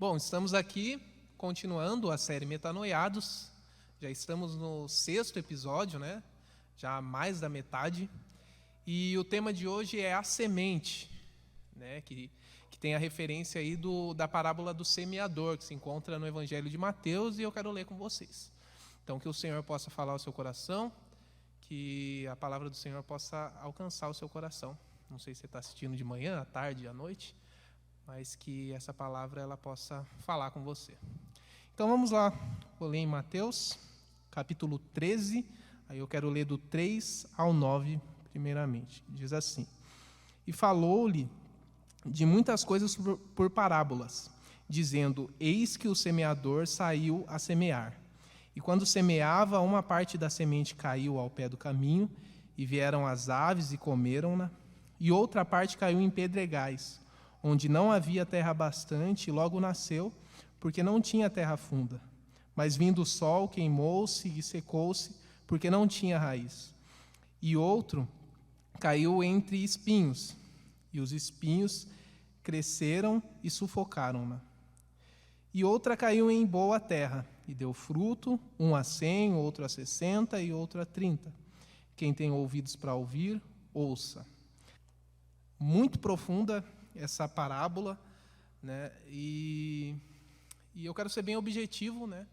Bom, estamos aqui continuando a série Metanoiados. Já estamos no 6º episódio, né? Já mais da metade. E o tema de hoje é a semente, né? Que tem a referência aí da parábola do semeador, que se encontra no Evangelho de Mateus, e eu quero ler com vocês. Então, que o Senhor possa falar ao seu coração, que a palavra do Senhor possa alcançar o seu coração. Não sei se você está assistindo de manhã, à tarde, à noite, mas que essa palavra ela possa falar com você. Então vamos lá, vou ler em Mateus, capítulo 13, aí eu quero ler do 3 ao 9, primeiramente. Diz assim: E falou-lhe de muitas coisas por parábolas, dizendo: Eis que o semeador saiu a semear. E quando semeava, uma parte da semente caiu ao pé do caminho, e vieram as aves e comeram-na, e outra parte caiu em pedregais, onde não havia terra bastante, e logo nasceu, porque não tinha terra funda. Mas vindo o sol, queimou-se e secou-se, porque não tinha raiz. E outro caiu entre espinhos, e os espinhos cresceram e sufocaram-na. E outra caiu em boa terra, e deu fruto, um a 100, outro a 60 e outro a 30. Quem tem ouvidos para ouvir, ouça. Muito profunda essa parábola, né? E eu quero ser bem objetivo, né?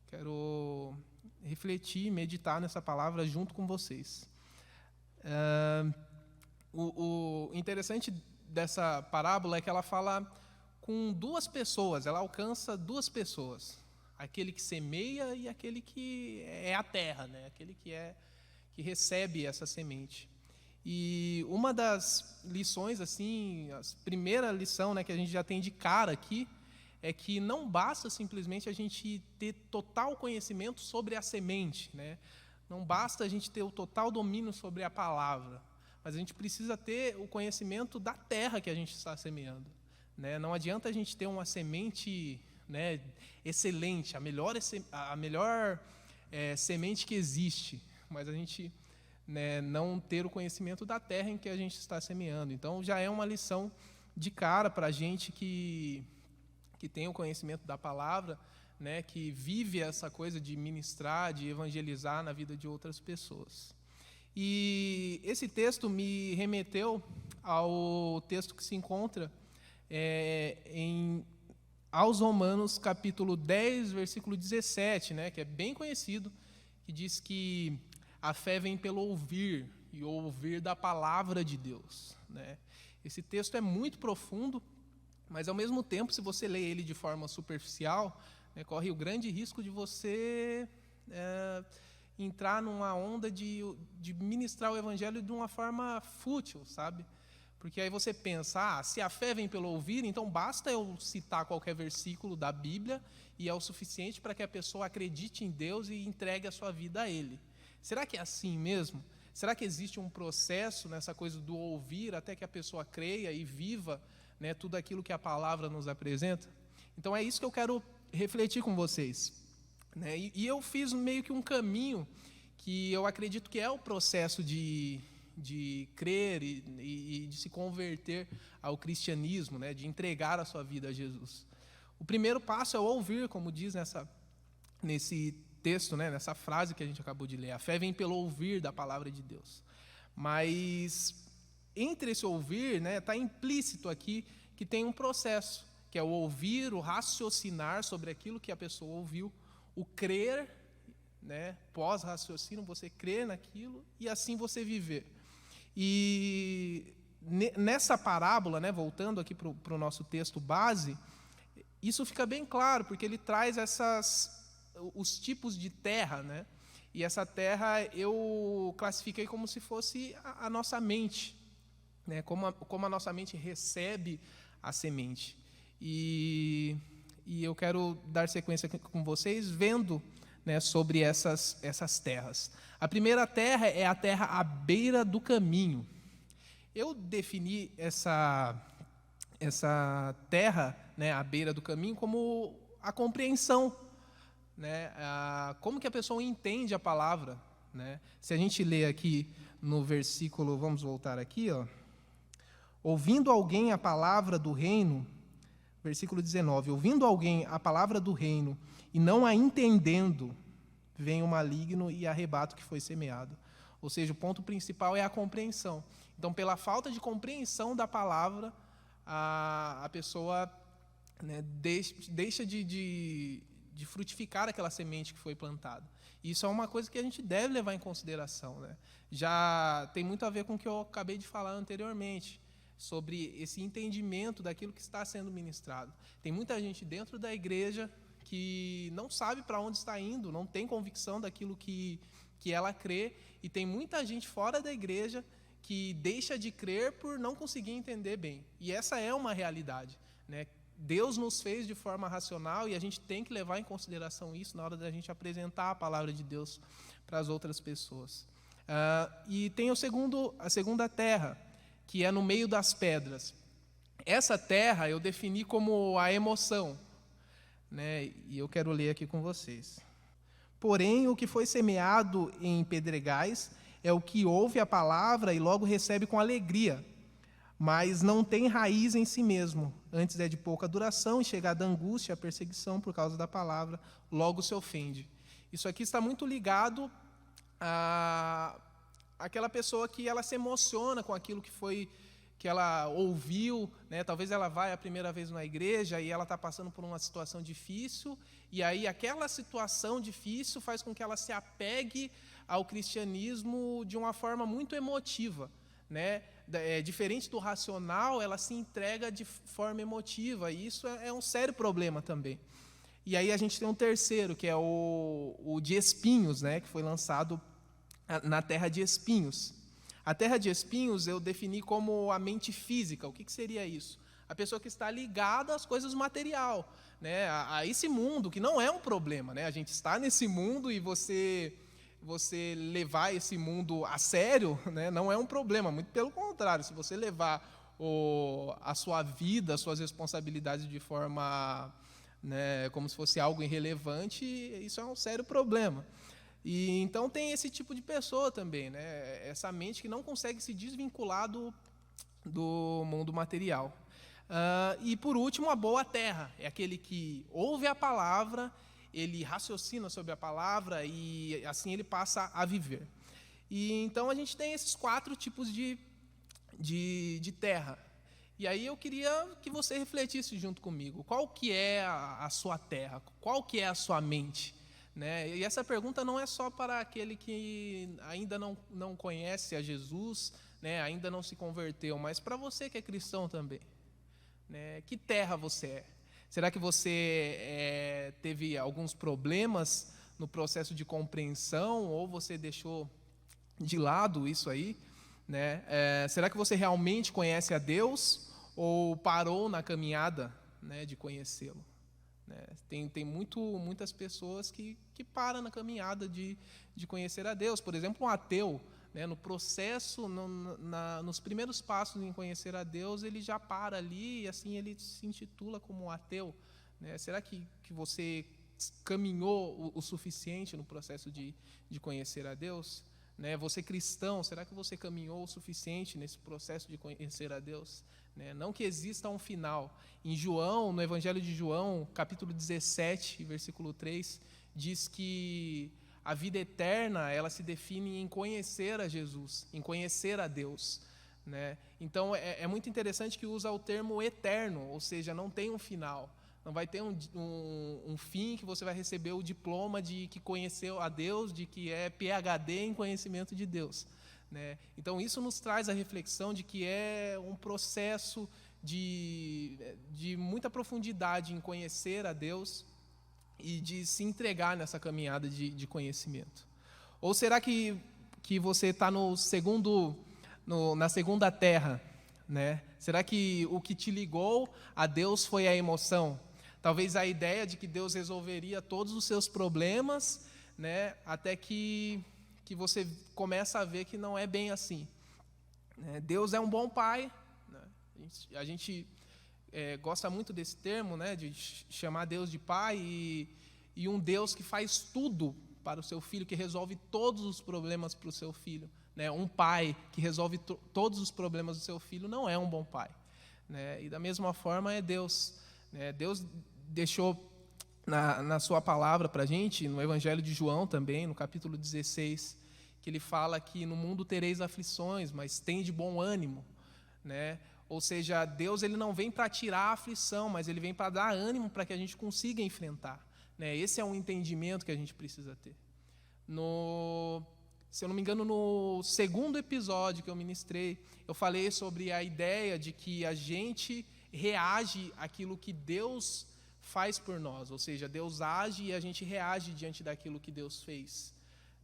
Quero refletir, meditar nessa palavra junto com vocês. O interessante dessa parábola é que ela fala com duas pessoas, ela alcança duas pessoas, aquele que semeia e aquele que é a terra, né? Aquele que recebe essa semente. E uma das lições, assim, a primeira lição, né, que a gente já tem de cara aqui, é que não basta simplesmente a gente ter total conhecimento sobre a semente, né? Não basta a gente ter o total domínio sobre a palavra, mas a gente precisa ter o conhecimento da terra que a gente está semeando, né? Não adianta a gente ter uma semente, né, excelente, a melhor semente que existe, mas a gente, né, não ter o conhecimento da terra em que a gente está semeando. Então, já é uma lição de cara para a gente que tem o conhecimento da palavra, né, que vive essa coisa de ministrar, de evangelizar na vida de outras pessoas. E esse texto me remeteu ao texto que se encontra aos Romanos, capítulo 10, versículo 17, né, que é bem conhecido, que diz que a fé vem pelo ouvir, e ouvir da palavra de Deus, né? Esse texto é muito profundo, mas, ao mesmo tempo, se você lê ele de forma superficial, né, corre o grande risco de você entrar numa onda de ministrar o evangelho de uma forma fútil, sabe? Porque aí você pensa, se a fé vem pelo ouvir, então basta eu citar qualquer versículo da Bíblia e é o suficiente para que a pessoa acredite em Deus e entregue a sua vida a Ele. Será que é assim mesmo? Será que existe um processo nessa coisa do ouvir até que a pessoa creia e viva, né, tudo aquilo que a palavra nos apresenta? Então é isso que eu quero refletir com vocês, né? E eu fiz meio que um caminho que eu acredito que é o processo de crer e de se converter ao cristianismo, né, de entregar a sua vida a Jesus. O primeiro passo é o ouvir, como diz nesse texto, né, nessa frase que a gente acabou de ler. A fé vem pelo ouvir da palavra de Deus. Mas entre esse ouvir, né, está implícito aqui que tem um processo, que é o ouvir, o raciocinar sobre aquilo que a pessoa ouviu, o crer, né, pós-raciocínio, você crer naquilo e assim você viver. E nessa parábola, né, voltando aqui para o nosso texto base, isso fica bem claro, porque ele traz os tipos de terra, né? E essa terra eu classifiquei como se fosse a nossa mente, né? Como a nossa mente recebe a semente. E eu quero dar sequência com vocês, vendo, né, sobre essas terras. A primeira terra é a terra à beira do caminho. Eu defini essa terra, né, à beira do caminho, como a compreensão, né, como que a pessoa entende a palavra, né? Se a gente lê aqui no versículo, vamos voltar aqui, ouvindo alguém a palavra do reino, Versículo 19. Ouvindo alguém a palavra do reino e não a entendendo, vem o maligno e arrebata o que foi semeado. Ou seja, o ponto principal é a compreensão. Então, pela falta de compreensão da palavra, a pessoa, né, deixa de frutificar aquela semente que foi plantada. Isso é uma coisa que a gente deve levar em consideração, né? Já tem muito a ver com o que eu acabei de falar anteriormente, sobre esse entendimento daquilo que está sendo ministrado. Tem muita gente dentro da igreja que não sabe para onde está indo, não tem convicção daquilo que ela crê, e tem muita gente fora da igreja que deixa de crer por não conseguir entender bem. E essa é uma realidade, né? Deus nos fez de forma racional e a gente tem que levar em consideração isso na hora da gente apresentar a palavra de Deus para as outras pessoas. E tem a segunda terra, que é no meio das pedras. Essa terra eu defini como a emoção, né? E eu quero ler aqui com vocês. Porém, o que foi semeado em pedregais é o que ouve a palavra e logo recebe com alegria, mas não tem raiz em si mesmo. Antes é de pouca duração e chegada a angústia, a perseguição por causa da palavra, logo se ofende. Isso aqui está muito ligado àquela pessoa que ela se emociona com aquilo que ela ouviu, né? Talvez ela vai a primeira vez na igreja e ela está passando por uma situação difícil, e aí aquela situação difícil faz com que ela se apegue ao cristianismo de uma forma muito emotiva, né? Diferente do racional, ela se entrega de forma emotiva, e isso é um sério problema também. E aí a gente tem um terceiro, que é o de espinhos, né? Que foi lançado na terra de espinhos. A terra de espinhos eu defini como a mente física. O que seria isso? A pessoa que está ligada às coisas material, né? A esse mundo, que não é um problema, né? A gente está nesse mundo e você levar esse mundo a sério, né, não é um problema, muito pelo contrário. Se você levar a sua vida, as suas responsabilidades de forma, né, como se fosse algo irrelevante, isso é um sério problema. E então tem esse tipo de pessoa também, né, essa mente que não consegue se desvincular do mundo material. E por último, a boa terra, é aquele que ouve a palavra, ele raciocina sobre a palavra e assim ele passa a viver. E então a gente tem esses 4 tipos de terra. E aí eu queria que você refletisse junto comigo. Qual que é a sua terra? Qual que é a sua mente? Né? E essa pergunta não é só para aquele que ainda não conhece a Jesus, né? Ainda não se converteu, mas para você que é cristão também. Né? Que terra você é? Será que você teve alguns problemas no processo de compreensão, ou você deixou de lado isso aí? Né? Será que você realmente conhece a Deus, ou parou na caminhada, né, de conhecê-lo? Né? Tem muitas pessoas que param na caminhada de conhecer a Deus. Por exemplo, um ateu, né, no processo, nos primeiros passos em conhecer a Deus, ele já para ali e assim ele se intitula como um ateu. Né? Será que você caminhou o suficiente no processo de conhecer a Deus? Né? Você cristão, será que você caminhou o suficiente nesse processo de conhecer a Deus? Né? Não que exista um final. Em João, no Evangelho de João, capítulo 17, versículo 3, diz que a vida eterna, ela se define em conhecer a Jesus, em conhecer a Deus. Né? Então, é muito interessante que usa o termo eterno, ou seja, não tem um final. Não vai ter um fim que você vai receber o diploma de que conheceu a Deus, de que é PhD em conhecimento de Deus. Né? Então, isso nos traz a reflexão de que é um processo de muita profundidade em conhecer a Deus e de se entregar nessa caminhada de conhecimento. Ou será que você está na segunda terra? Né? Será que o que te ligou a Deus foi a emoção? Talvez a ideia de que Deus resolveria todos os seus problemas, né? Até que você começa a ver que não é bem assim. Né? Deus é um bom pai. Né? A gente gosta muito desse termo, né? De chamar Deus de pai, e um Deus que faz tudo para o seu filho, que resolve todos os problemas para o seu filho. Né? Um pai que resolve todos os problemas do seu filho não é um bom pai. Né? E da mesma forma é Deus. Deus deixou na sua palavra para a gente, no Evangelho de João também, no capítulo 16, que ele fala que no mundo tereis aflições, mas tende bom ânimo, né? Ou seja, Deus ele não vem para tirar a aflição, mas ele vem para dar ânimo para que a gente consiga enfrentar, né? Esse é um entendimento que a gente precisa ter. Se eu não me engano, no segundo episódio que eu ministrei, eu falei sobre a ideia de que a gente reage àquilo que Deus faz por nós, ou seja, Deus age e a gente reage diante daquilo que Deus fez,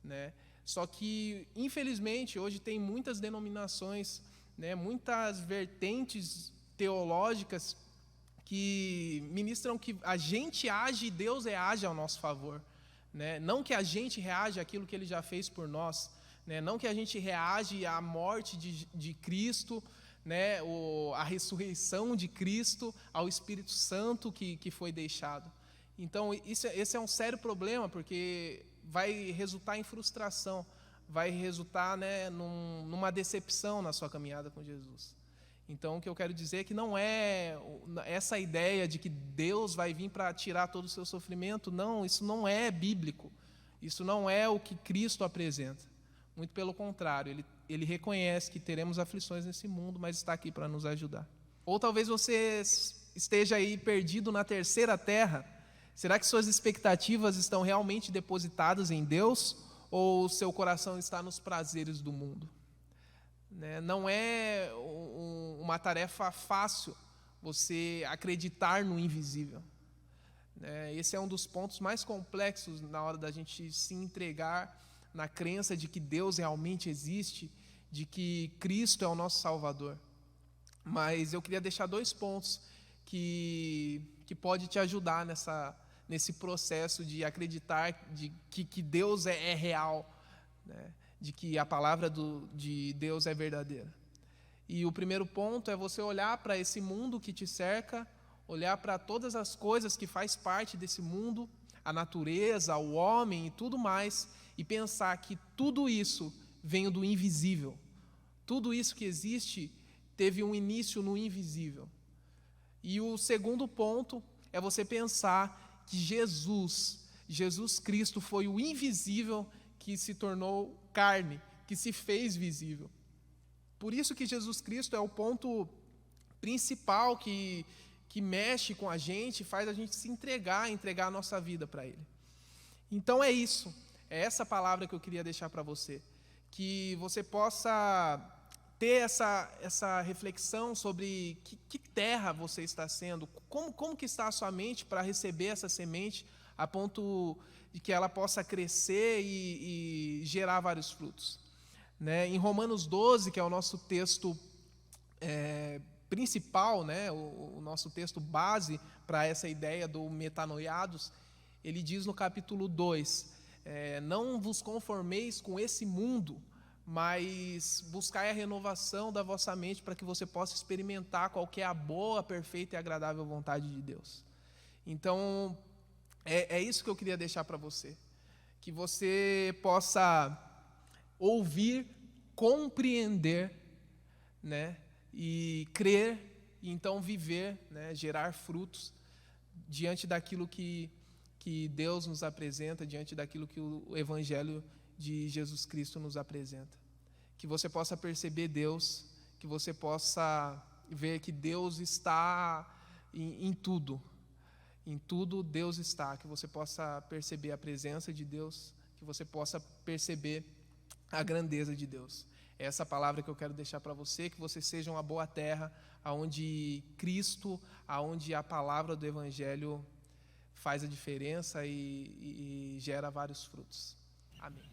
né? Só que, infelizmente, hoje tem muitas denominações, né, muitas vertentes teológicas que ministram que a gente age e Deus reage ao nosso favor, né? Não que a gente reage àquilo que Ele já fez por nós, né? Não que a gente reage à morte de Cristo, né? A ressurreição de Cristo, ao Espírito Santo que foi deixado. Então, esse é um sério problema, porque vai resultar em frustração, vai resultar, né, numa decepção na sua caminhada com Jesus. Então, o que eu quero dizer é que não é essa ideia de que Deus vai vir para tirar todo o seu sofrimento. Não, isso não é bíblico. Isso não é o que Cristo apresenta. Muito pelo contrário, ele reconhece que teremos aflições nesse mundo, mas está aqui para nos ajudar. Ou talvez você esteja aí perdido na terceira terra. Será que suas expectativas estão realmente depositadas em Deus? Ou seu coração está nos prazeres do mundo? Não é uma tarefa fácil você acreditar no invisível. Esse é um dos pontos mais complexos na hora da gente se entregar na crença de que Deus realmente existe, de que Cristo é o nosso Salvador. Mas eu queria deixar 2 pontos que pode te ajudar nesse processo de acreditar de que Deus é real, né? De que a palavra de Deus é verdadeira. E o primeiro ponto é você olhar para esse mundo que te cerca, olhar para todas as coisas que faz parte desse mundo, a natureza, o homem e tudo mais, e pensar que tudo isso vem do invisível. Tudo isso que existe teve um início no invisível. E o segundo ponto é você pensar que Jesus Cristo foi o invisível que se tornou carne, que se fez visível. Por isso que Jesus Cristo é o ponto principal que mexe com a gente, faz a gente se entregar a nossa vida para Ele. Então é isso, é essa palavra que eu queria deixar para você, que você possa ter essa reflexão sobre que terra você está sendo, como que está a sua mente para receber essa semente, a ponto de que ela possa crescer e gerar vários frutos. Em Romanos 12, que é o nosso texto principal, o nosso texto base para essa ideia do metanoiados, ele diz no capítulo 2, não vos conformeis com esse mundo, mas buscai a renovação da vossa mente para que você possa experimentar qual que é a boa, perfeita e agradável vontade de Deus. Então, é isso que eu queria deixar para você, que você possa ouvir, compreender, e crer, e então viver, gerar frutos diante daquilo que Deus nos apresenta, diante daquilo que o Evangelho de Jesus Cristo nos apresenta. Que você possa perceber Deus, que você possa ver que Deus está em tudo. Em tudo Deus está, que você possa perceber a presença de Deus, que você possa perceber a grandeza de Deus. É essa palavra que eu quero deixar para você, que você seja uma boa terra, onde Cristo, onde a palavra do Evangelho faz a diferença e gera vários frutos. Amém.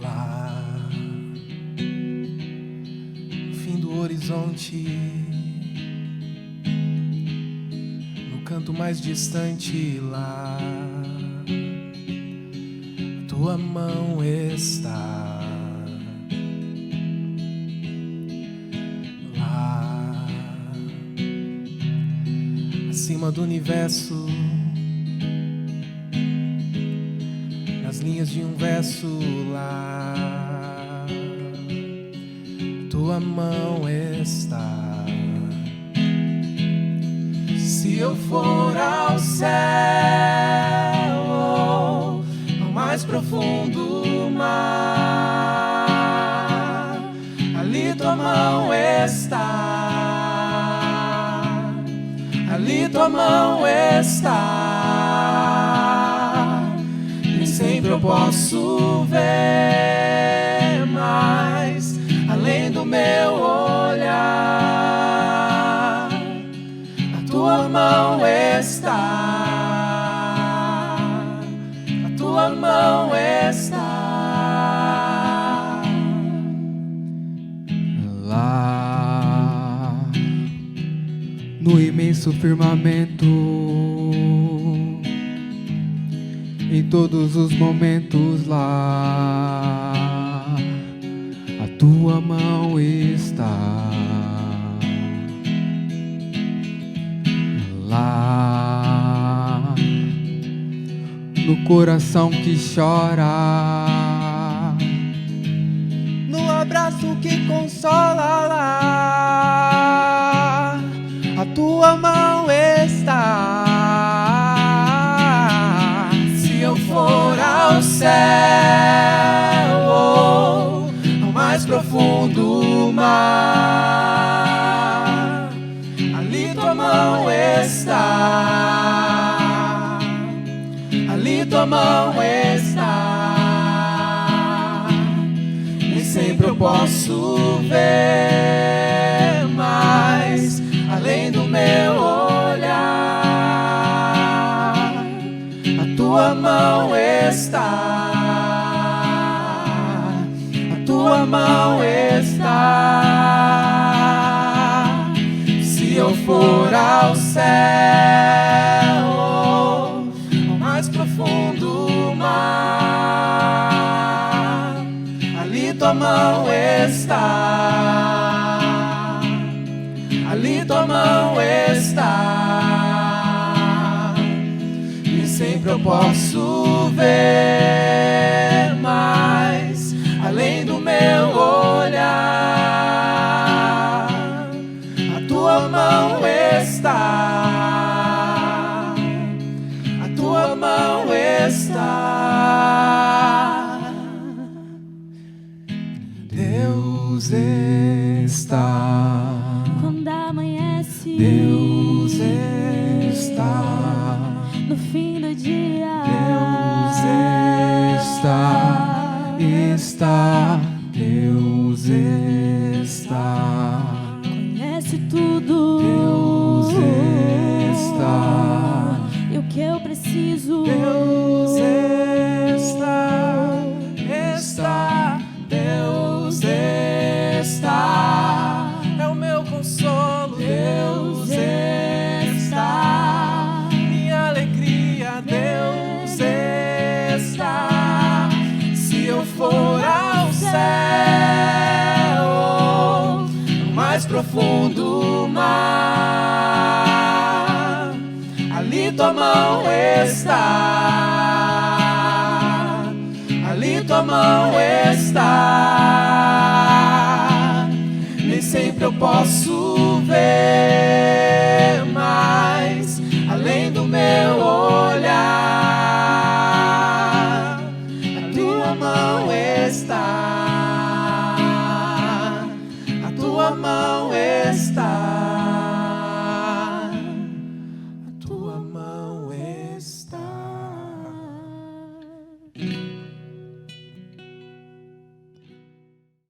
Lá no fim do horizonte, no canto mais distante lá, a tua mão está. Lá acima do universo, nas linhas de um verso lá, tua mão está. Se eu for ao céu, ao mais profundo mar, ali tua mão está. Ali tua mão está. Nem sempre eu posso ver mais além do meu olhar. A tua mão está. A tua mão está. Lá no imenso firmamento, em todos os momentos lá, a tua mão está. Lá no coração que chora, no abraço que consola lá, a tua mão está. Se eu for ao céu, ao mais profundo mar, ali tua mão está. Ali tua mão está. Nem sempre eu posso ver mais além do meu olhar. A tua mão está. A tua mão está. Se eu for ao céu, ao mais profundo mar, ali tua mão está. Ali tua mão está. Nem sempre eu posso ver mais além do meu olhar. A tua mão está. A tua mão está. Deus está. Quando amanhece, Deus está. no fim do dia, Deus está. Deus está. conhece tudo. Deus está. E o que eu preciso, Deus está. Deus está. É o meu consolo. Deus está. Minha alegria. Deus está. Se eu for ao céu, no mais profundo mar, ali tua mão está. Ali tua mão está. Nem sempre eu posso ver